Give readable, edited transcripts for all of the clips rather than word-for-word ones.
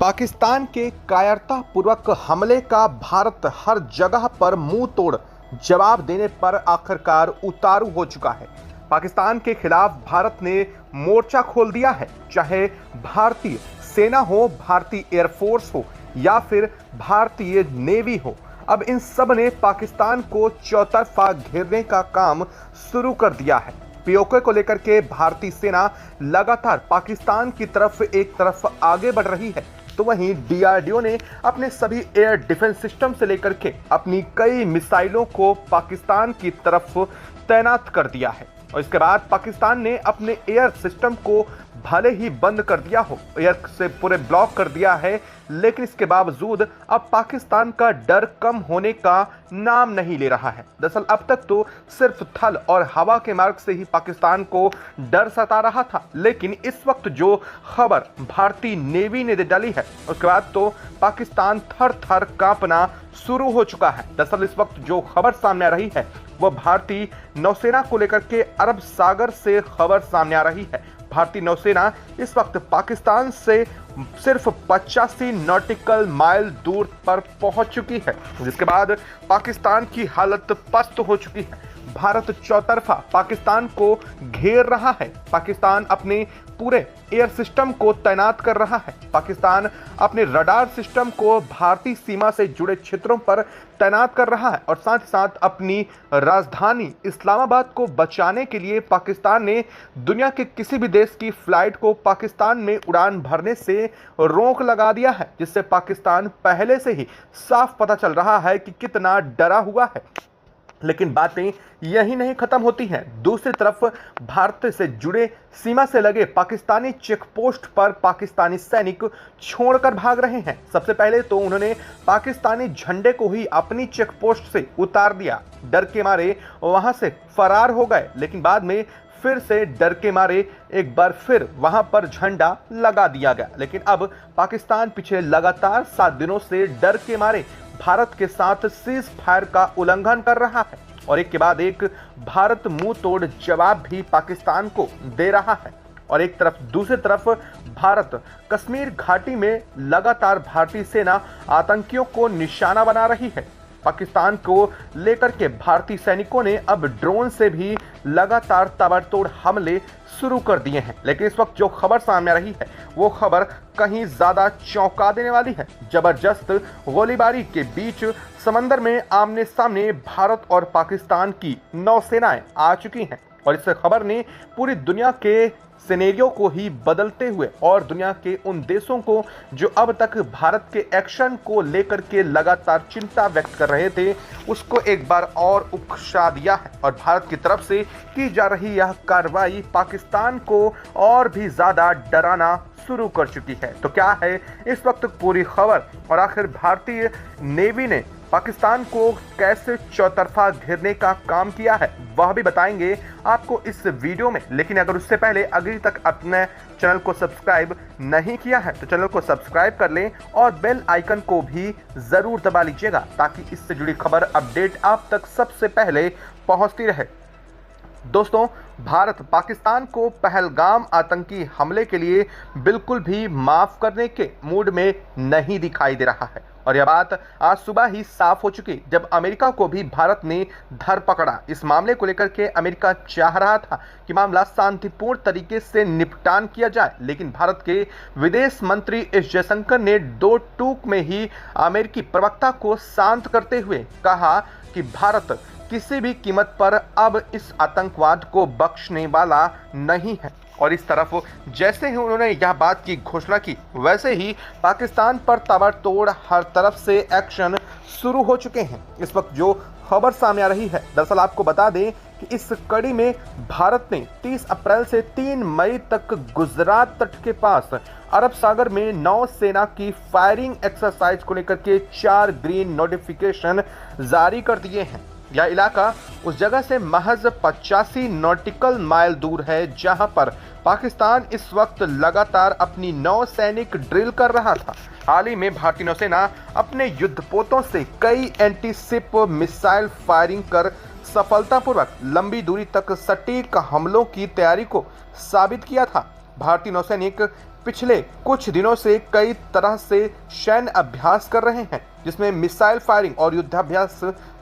पाकिस्तान के कायरतापूर्वक हमले का भारत हर जगह पर मुंह तोड़ जवाब देने पर आखिरकार उतारू हो चुका है। पाकिस्तान के खिलाफ भारत ने मोर्चा खोल दिया है, चाहे भारतीय सेना हो, भारतीय एयरफोर्स हो या फिर भारतीय नेवी हो। अब इन सब ने पाकिस्तान को चौतरफा घेरने का काम शुरू कर दिया है। पीओके को लेकर के भारतीय सेना लगातार पाकिस्तान की तरफ एक तरफ आगे बढ़ रही है, तो वहीं डीआरडीओ ने अपने सभी एयर डिफेंस सिस्टम से लेकर के अपनी कई मिसाइलों को पाकिस्तान की तरफ तैनात कर दिया है। और इसके बाद पाकिस्तान ने अपने एयर सिस्टम को भले ही बंद कर दिया हो, एयर से पूरे ब्लॉक कर दिया है, लेकिन इसके बावजूद अब पाकिस्तान का डर कम होने का नाम नहीं ले रहा है। दरअसल अब तक तो सिर्फ थल और हवा के मार्ग से ही पाकिस्तान को डर सता रहा था, लेकिन इस वक्त जो खबर भारतीय नेवी ने डाली है उसके बाद तो पाकिस्तान थर थर कांपना शुरू हो चुका है। दरअसल इस वक्त जो खबर सामने आ रही है वह भारतीय नौसेना को लेकर के अरब सागर से खबर सामने आ रही है। भारतीय नौसेना इस वक्त पाकिस्तान से सिर्फ 85 नॉटिकल माइल दूर पर पहुंच चुकी है, जिसके बाद पाकिस्तान की हालत पस्त हो चुकी है। भारत चौतरफा पाकिस्तान को घेर रहा है। पाकिस्तान अपने पूरे एयर सिस्टम को तैनात कर रहा है। पाकिस्तान अपने रडार सिस्टम को भारतीय सीमा से जुड़े क्षेत्रों पर तैनात कर रहा है और साथ ही साथ अपनी राजधानी इस्लामाबाद को बचाने के लिए पाकिस्तान ने दुनिया के किसी भी देश की फ्लाइट को पाकिस्तान में उड़ान भरने से रोक लगा दिया है, जिससे पाकिस्तान पहले से ही साफ पता चल रहा है कि कितना डरा हुआ है। लेकिन बातें यही नहीं खत्म होती हैं। दूसरी तरफ भारत से जुड़े सीमा से लगे पाकिस्तानी चेक पोस्ट पर पाकिस्तानी सैनिक छोड़कर भाग रहे हैं। सबसे पहले तो उन्होंने पाकिस्तानी झंडे को ही अपनी चेक पोस्ट से उतार दिया, डर के मारे वहां से फरार हो गए, लेकिन बाद में फिर से डर के मारे एक बार फिर वहां पर झंडा लगा दिया गया। लेकिन अब पाकिस्तान पिछले लगातार 7 दिनों से डर के मारे भारत के साथ सीज फायर का उल्लंघन कर रहा है और एक के बाद एक भारत मुंह तोड़ जवाब भी पाकिस्तान को दे रहा है। और एक तरफ दूसरी तरफ भारत कश्मीर घाटी में लगातार भारतीय सेना आतंकियों को निशाना बना रही है। पाकिस्तान को लेकर के भारतीय सैनिकों ने अब ड्रोन से भी लगातार ताबड़तोड़ हमले शुरू कर दिए हैं। लेकिन इस वक्त जो खबर सामने आ रही है वो खबर कहीं ज्यादा चौंका देने वाली है। जबरदस्त गोलीबारी के बीच समंदर में आमने सामने भारत और पाकिस्तान की नौसेनाएं आ चुकी हैं और इस खबर ने पूरी दुनिया के सिनेरियो को ही बदलते हुए और दुनिया के उन देशों को जो अब तक भारत के एक्शन को लेकर के लगातार चिंता व्यक्त कर रहे थे उसको एक बार और उकसा दिया है। और भारत की तरफ से की जा रही यह कार्रवाई पाकिस्तान को और भी ज्यादा डराना शुरू कर चुकी है। तो क्या है इस वक्त पूरी खबर और आखिर भारतीय नेवी ने पाकिस्तान को कैसे चौतरफा घेरने का काम किया है वह भी बताएंगे आपको इस वीडियो में। लेकिन अगर उससे पहले अभी तक अपने चैनल को सब्सक्राइब नहीं किया है तो चैनल को सब्सक्राइब कर लें और बेल आइकन को भी जरूर दबा लीजिएगा ताकि इससे जुड़ी खबर अपडेट आप तक सबसे पहले पहुंचती रहे। दोस्तों, भारत पाकिस्तान को पहलगाम आतंकी हमले के लिए बिल्कुल भी माफ करने के मूड में नहीं दिखाई दे रहा है और यह बात आज सुबह ही साफ हो चुकी जब अमेरिका को भी भारत ने धर पकड़ा। इस मामले को लेकर के अमेरिका चाह रहा था कि मामला शांतिपूर्ण तरीके से निपटान किया जाए, लेकिन भारत के विदेश मंत्री एस जयशंकर ने 2 टूक में ही अमेरिकी प्रवक्ता को शांत करते हुए कहा कि भारत किसी भी कीमत पर अब इस आतंकवाद को बख्शने वाला नहीं है। और इस तरफ जैसे ही उन्होंने यह बात की घोषणा की वैसे ही पाकिस्तान पर ताबड़तोड़ हर तरफ से एक्शन शुरू हो चुके हैं। इस वक्त जो खबर सामने आ रही है, दरअसल आपको बता दें कि इस कड़ी में भारत ने 30 अप्रैल से 3 मई तक गुजरात तट के पास अरब सागर में नौसेना की फायरिंग एक्सरसाइज को लेकर के 4 ग्रीन नोटिफिकेशन जारी कर दिए हैं। यह इलाका उस जगह से महज 85 नॉटिकल माइल दूर है जहां पर पाकिस्तान इस वक्त लगातार अपनी नौसैनिक ड्रिल कर रहा था। हाल ही में भारतीय नौसेना अपने युद्धपोतों से कई एंटी शिप मिसाइल फायरिंग कर सफलतापूर्वक लंबी दूरी तक सटीक हमलों की तैयारी को साबित किया था। भारतीय नौसैनिक पिछले कुछ दिनों से कई तरह से सैन्य अभ्यास कर रहे हैं, जिसमें मिसाइल फायरिंग और युद्धाभ्यास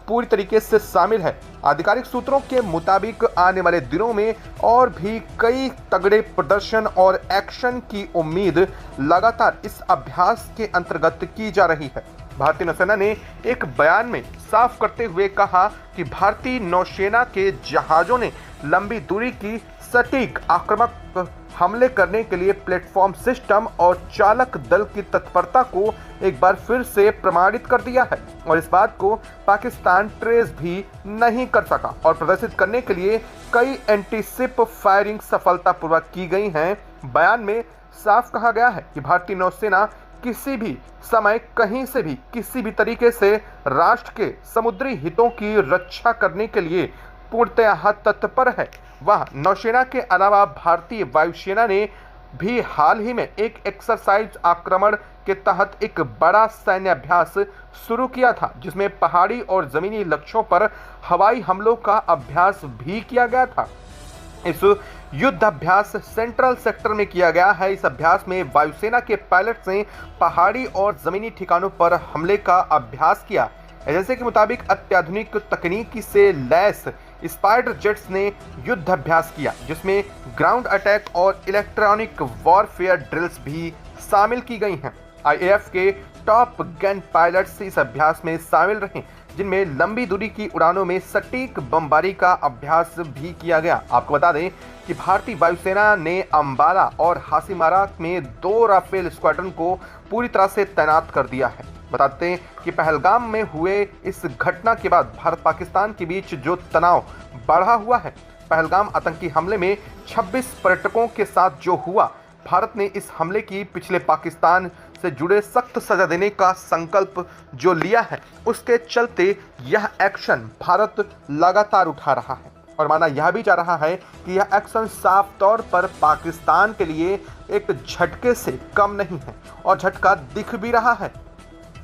पूरी तरीके से शामिल है। आधिकारिक सूत्रों के मुताबिक आने वाले दिनों में और भी कई तगड़े प्रदर्शन और एक्शन की उम्मीद लगातार इस अभ्यास के अंतर्गत की जा रही है। भारतीय नौसेना ने एक बयान में साफ करते हुए कहा कि भारतीय नौसेना के जहाजों ने लंबी दूरी की सटीक आक्रामक हमले करने के लिए प्लेटफॉर्म सिस्टम और चालक दल की तत्परता को एक बार फिर से प्रमाणित कर दिया है और इस बात को पाकिस्तान ट्रेस भी नहीं कर सका और प्रदर्शित करने के लिए कई एंटीशिप फायरिंग सफलतापूर्वक की गई हैं। बयान में साफ कहा गया है कि भारतीय नौसेना किसी भी समय कहीं से भी किसी भी तरीके से राष्ट्र के समुद्री हितों की रक्षा करने के लिए पूर्णतः तत्पर है। वह नौसेना के अलावा भारतीय वायुसेना ने भी हाल ही में एक एक्सरसाइज आक्रमण के तहत एक बड़ा सैन्य अभ्यास शुरू किया था, जिसमें पहाड़ी और जमीनी लक्ष्यों पर हवाई हमलों का अभ्यास भी किया गया था। इस युद्ध अभ्यास सेंट्रल सेक्टर में किया गया है। इस अभ्यास में वायुसेना के पायलट ने पहाड़ी और जमीनी ठिकानों पर हमले का अभ्यास किया। एजेंसी के मुताबिक अत्याधुनिक तकनीकी से लैस स्पाइडर जेट्स ने युद्ध अभ्यास किया, जिसमें ग्राउंड अटैक और इलेक्ट्रॉनिक वॉरफेयर ड्रिल्स भी शामिल की गई हैं। आईएएफ के टॉप गन पायलट्स इस अभ्यास में शामिल रहे, जिनमें लंबी दूरी की उड़ानों में सटीक बमबारी का अभ्यास भी किया गया। आपको बता दें कि भारतीय वायुसेना ने अंबाला और हासीमारा में 2 राफेल स्क्वाड्रन को पूरी तरह से तैनात कर दिया है। बताते हैं कि पहलगाम में हुए इस घटना के बाद भारत पाकिस्तान के बीच जो तनाव बढ़ा हुआ है, पहलगाम आतंकी हमले में 26 पर्यटकों के साथ जो हुआ, भारत ने इस हमले की पिछले पाकिस्तान से जुड़े सख्त सजा देने का संकल्प जो लिया है, उसके चलते यह एक्शन भारत लगातार उठा रहा है और माना यह भी जा रहा है कि यह एक्शन साफ तौर पर पाकिस्तान के लिए एक झटके से कम नहीं है और झटका दिख भी रहा है।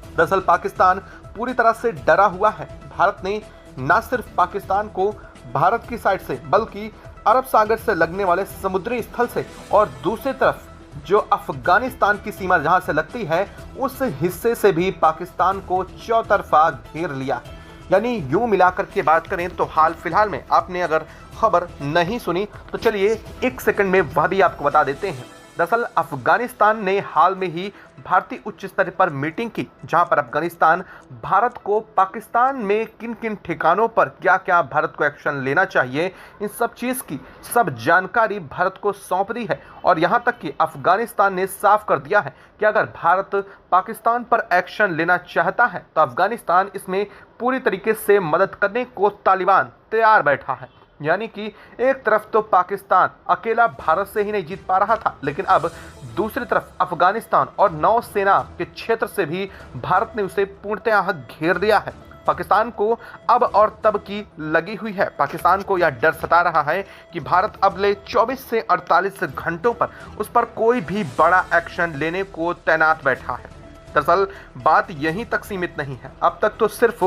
दरअसल पाकिस्तान पूरी तरह से डरा हुआ है। भारत ने न सिर्फ पाकिस्तान को भारत की साइड से बल्कि अरब सागर से लगने वाले समुद्री स्थल से और दूसरी तरफ जो अफगानिस्तान की सीमा जहां से लगती है, उस हिस्से से भी पाकिस्तान को चौतरफा घेर लिया है। यानी यूं मिलाकर के बात करें तो हाल फिलहाल में आपने अगर खबर नहीं सुनी तो चलिए 1 सेकंड में वह भी आपको बता देते हैं। दरअसल अफगानिस्तान ने हाल में ही भारतीय उच्च स्तर पर मीटिंग की, जहां पर अफगानिस्तान भारत को पाकिस्तान में किन किन ठिकानों पर क्या क्या भारत को एक्शन लेना चाहिए, इन सब चीज़ की सब जानकारी भारत को सौंप दी है और यहां तक कि अफगानिस्तान ने साफ कर दिया है कि अगर भारत पाकिस्तान पर एक्शन लेना चाहता है तो अफगानिस्तान इसमें पूरी तरीके से मदद करने को तालिबान तैयार बैठा है। यानी कि एक तरफ तो पाकिस्तान अकेला भारत से ही नहीं जीत पा रहा था, लेकिन अब दूसरी तरफ अफगानिस्तान और नौसेना के क्षेत्र से भी भारत ने उसे पूर्णतः घेर दिया है। पाकिस्तान को अब और तब की लगी हुई है। पाकिस्तान को यह डर सता रहा है कि भारत अगले 24 से 48 घंटों पर उस पर कोई भी बड़ा एक्शन लेने को तैनात बैठा है। दरअसल बात यहीं तक सीमित नहीं है। अब तक तो सिर्फ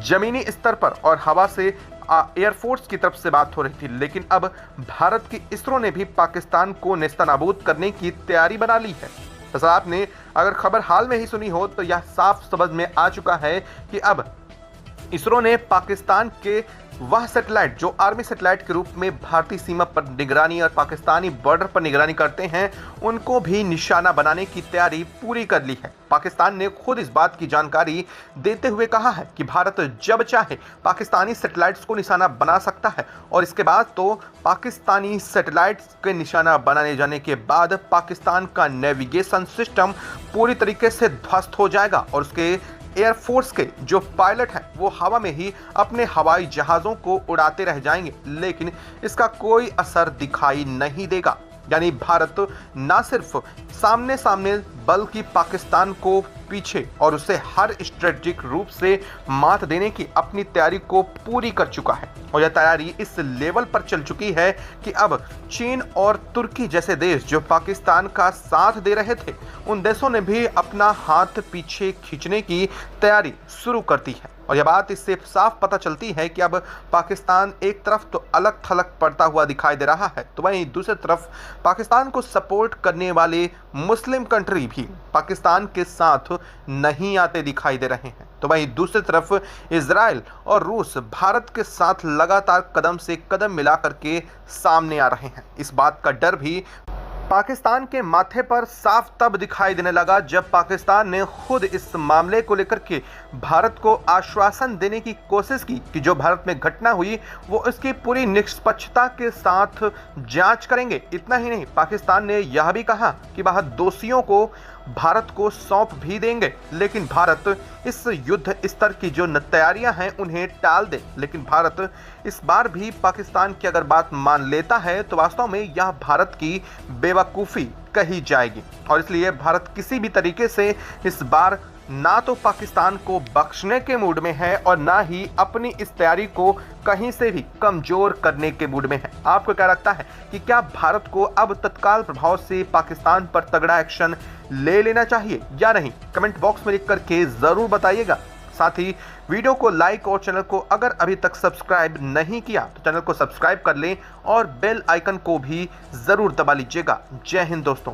जमीनी स्तर पर और हवा से एयरफोर्स की तरफ से बात हो रही थी, लेकिन अब भारत की इसरो ने भी पाकिस्तान को नेस्तनाबूद करने की तैयारी बना ली है। दरअसल आपने अगर खबर हाल में ही सुनी हो तो यह साफ समझ में आ चुका है कि अब इसरो ने पाकिस्तान के वह सैटेलाइट जो आर्मी सैटेलाइट के रूप में भारतीय सीमा पर निगरानी और पाकिस्तानी बॉर्डर पर निगरानी करते हैं, उनको भी निशाना बनाने की तैयारी पूरी कर ली है। पाकिस्तान ने खुद इस बात की जानकारी देते हुए कहा है कि भारत जब चाहे पाकिस्तानी सैटेलाइट्स को निशाना बना सकता है और इसके बाद तो पाकिस्तानी सैटेलाइट्स के निशाना बनाने जाने के बाद पाकिस्तान का नेविगेशन सिस्टम पूरी तरीके से ध्वस्त हो जाएगा और उसके एयरफोर्स के जो पायलट हैं वो हवा में ही अपने हवाई जहाज़ों को उड़ाते रह जाएंगे, लेकिन इसका कोई असर दिखाई नहीं देगा। यानी भारत न सिर्फ सामने सामने बल्कि पाकिस्तान को पीछे और उसे हर स्ट्रेटेजिक रूप से मात देने की अपनी तैयारी को पूरी कर चुका है और यह तैयारी इस लेवल पर चल चुकी है कि अब चीन और तुर्की जैसे देश जो पाकिस्तान का साथ दे रहे थे, उन देशों ने भी अपना हाथ पीछे खींचने की तैयारी शुरू कर दी है और यह बात इससे साफ पता चलती है कि अब पाकिस्तान एक तरफ तो अलग थलग पड़ता हुआ दिखाई दे रहा है, तो वहीं दूसरी तरफ पाकिस्तान को सपोर्ट करने वाले मुस्लिम कंट्री भी पाकिस्तान के साथ नहीं आते दिखाई दे रहे हैं। तो वहीं दूसरी तरफ इजराइल और रूस भारत के साथ लगातार कदम से कदम मिला करके सामने आ रहे हैं। इस बात का डर भी पाकिस्तान के माथे पर साफ तब दिखाई देने लगा जब पाकिस्तान ने खुद इस मामले को लेकर के भारत को आश्वासन देने की कोशिश की कि जो भारत में घटना हुई वो इसकी पूरी निष्पक्षता के साथ जांच करेंगे। इतना ही नहीं, पाकिस्तान ने यह भी कहा कि वह दोषियों को भारत को सौंप भी देंगे, लेकिन भारत इस युद्ध स्तर की जो तैयारियां हैं उन्हें टाल दे। लेकिन भारत इस बार भी पाकिस्तान की अगर बात मान लेता है तो वास्तव में यह भारत की बेवकूफ़ी कही जाएगी, और इसलिए भारत किसी भी तरीके से इस बार ना तो पाकिस्तान को बख्शने के मूड में है और ना ही अपनी इस तैयारी को कहीं से भी कमजोर करने के मूड में है। आपको क्या लगता है कि क्या भारत को अब तत्काल प्रभाव से पाकिस्तान पर तगड़ा एक्शन ले लेना चाहिए या नहीं? कमेंट बॉक्स में लिख करके जरूर बताइएगा। साथ ही वीडियो को लाइक और चैनल को अगर अभी तक सब्सक्राइब नहीं किया तो चैनल को सब्सक्राइब कर लें और बेल आइकन को भी जरूर दबा लीजिएगा। जय हिंद दोस्तों।